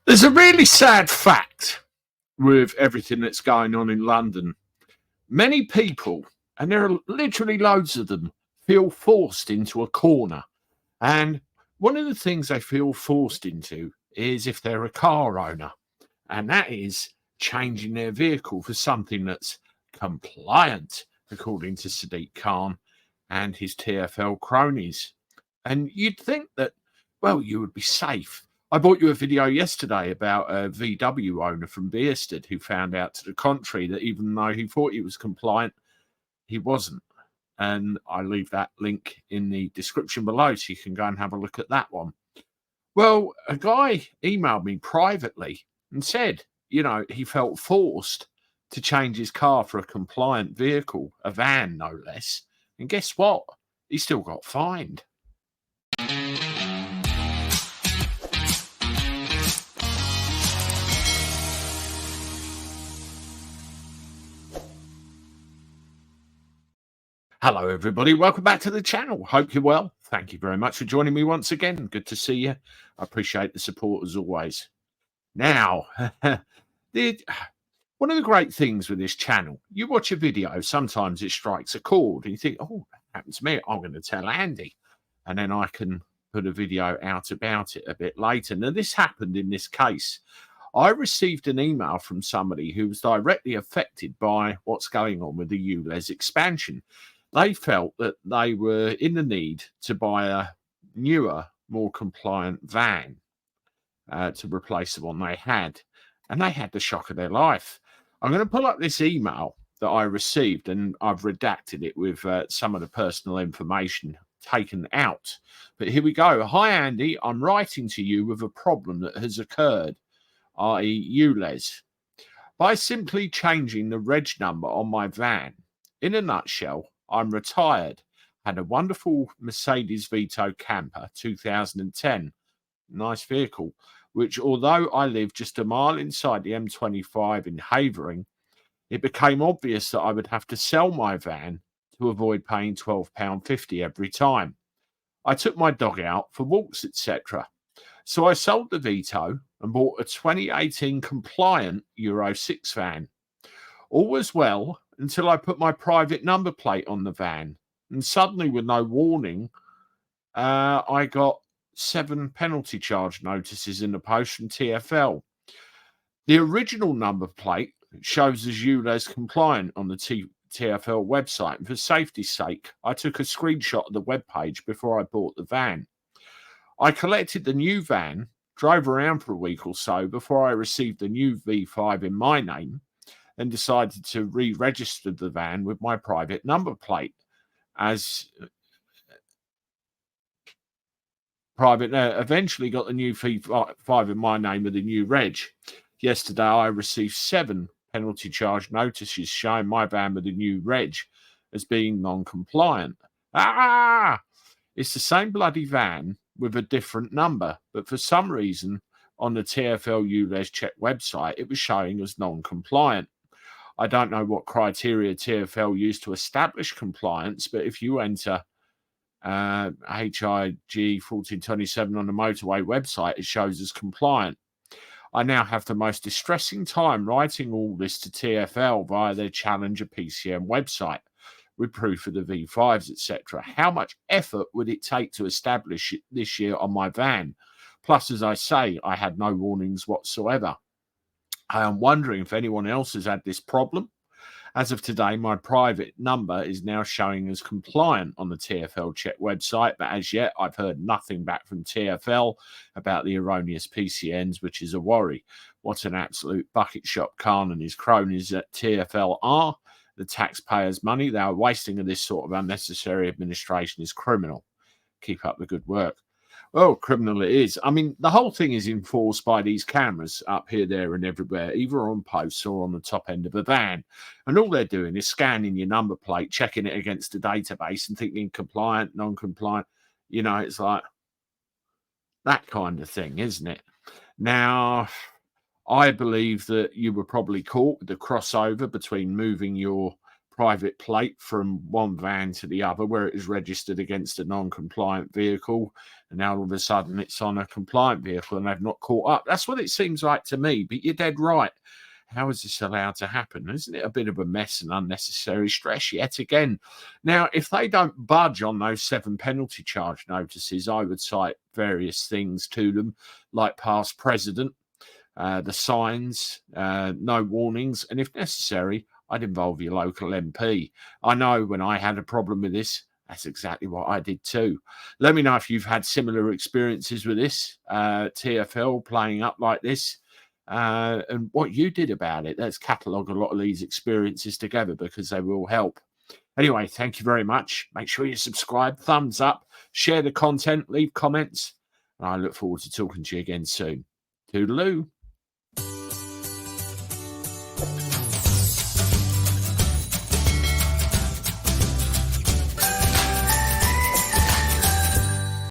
There's a really sad fact with everything that's going on in London. Many people, and there are literally loads of them, feel forced into a corner. And one of the things they feel forced into is if they're a car owner, and that is changing their vehicle for something that's compliant, according to Sadiq Khan and his TFL cronies. And you'd think that, well, you would be safe. I brought you a video yesterday about a VW owner from Bierstead who found out to the contrary that even though he thought he was compliant, he wasn't. And I leave that link in the description below so you can go and have a look at that one. Well, a guy emailed me privately and said, he felt forced to change his car for a compliant vehicle, a van no less. And guess what? He still got fined. Hello, everybody. Welcome back to the channel. Hope you're well. Thank you very much for joining me once again. Good to see you. I appreciate the support as always. Now, one of the great things with this channel, you watch a video, sometimes it strikes a chord and you think, oh, that happened to me. I'm going to tell Andy. And then I can put a video out about it a bit later. Now, this happened in this case. I received an email from somebody who was directly affected by what's going on with the ULEZ expansion. They felt that they were in the need to buy a newer, more compliant van to replace the one they had. And they had the shock of their life. I'm going to pull up this email that I received, and I've redacted it with some of the personal information taken out. But here we go. Hi, Andy. I'm writing to you with a problem that has occurred, i.e. ULEZ. By simply changing the reg number on my van, in a nutshell, I'm retired, had a wonderful Mercedes Vito Camper 2010, nice vehicle, which although I live just a mile inside the M25 in Havering, it became obvious that I would have to sell my van to avoid paying £12.50 every time. I took my dog out for walks, etc. So I sold the Vito and bought a 2018 compliant Euro 6 van. All was well until I put my private number plate on the van. And suddenly, with no warning, I got 7 penalty charge notices in the post from TFL. The original number plate shows as ULEZ compliant on the TFL website. And for safety's sake, I took a screenshot of the webpage before I bought the van. I collected the new van, drove around for a week or so before I received the new V5 in my name, and decided to re-register the van with my private number plate as private. Eventually got the new V5 in my name with the new reg. Yesterday, I received 7 penalty charge notices showing my van with the new reg as being non-compliant. It's the same bloody van with a different number, but for some reason on the TFL ULEZ check website, it was showing as non-compliant. I don't know what criteria TFL used to establish compliance, but if you enter HIG 1427 on the motorway website, it shows as compliant. I now have the most distressing time writing all this to TFL via their Challenger PCM website with proof of the V5s, etc. How much effort would it take to establish it this year on my van? Plus, as I say, I had no warnings whatsoever. I am wondering if anyone else has had this problem. As of today, my private number is now showing as compliant on the TFL check website, but as yet, I've heard nothing back from TFL about the erroneous PCNs, which is a worry. What an absolute bucket shop Khan and his cronies at TFL are. The taxpayers' money they are wasting of this sort of unnecessary administration is criminal. Keep up the good work. Well, criminal it is. I mean, the whole thing is enforced by these cameras up here, there, and everywhere, either on posts or on the top end of a van. And all they're doing is scanning your number plate, checking it against a database and thinking compliant, non-compliant. It's like that kind of thing, isn't it? Now, I believe that you were probably caught with the crossover between moving your private plate from one van to the other where it is registered against a non-compliant vehicle, and now all of a sudden it's on a compliant vehicle and they've not caught up. That's what it seems like to me, but you're dead right. How is this allowed to happen? Isn't it a bit of a mess and unnecessary stress yet again? Now, if they don't budge on those 7 penalty charge notices, I would cite various things to them, like past precedent, the signs, no warnings, and if necessary, I'd involve your local MP. I know when I had a problem with this, that's exactly what I did too. Let me know if you've had similar experiences with this, TFL playing up like this, and what you did about it. Let's catalogue a lot of these experiences together because they will help. Anyway, thank you very much. Make sure you subscribe, thumbs up, share the content, leave comments, and I look forward to talking to you again soon. Toodaloo.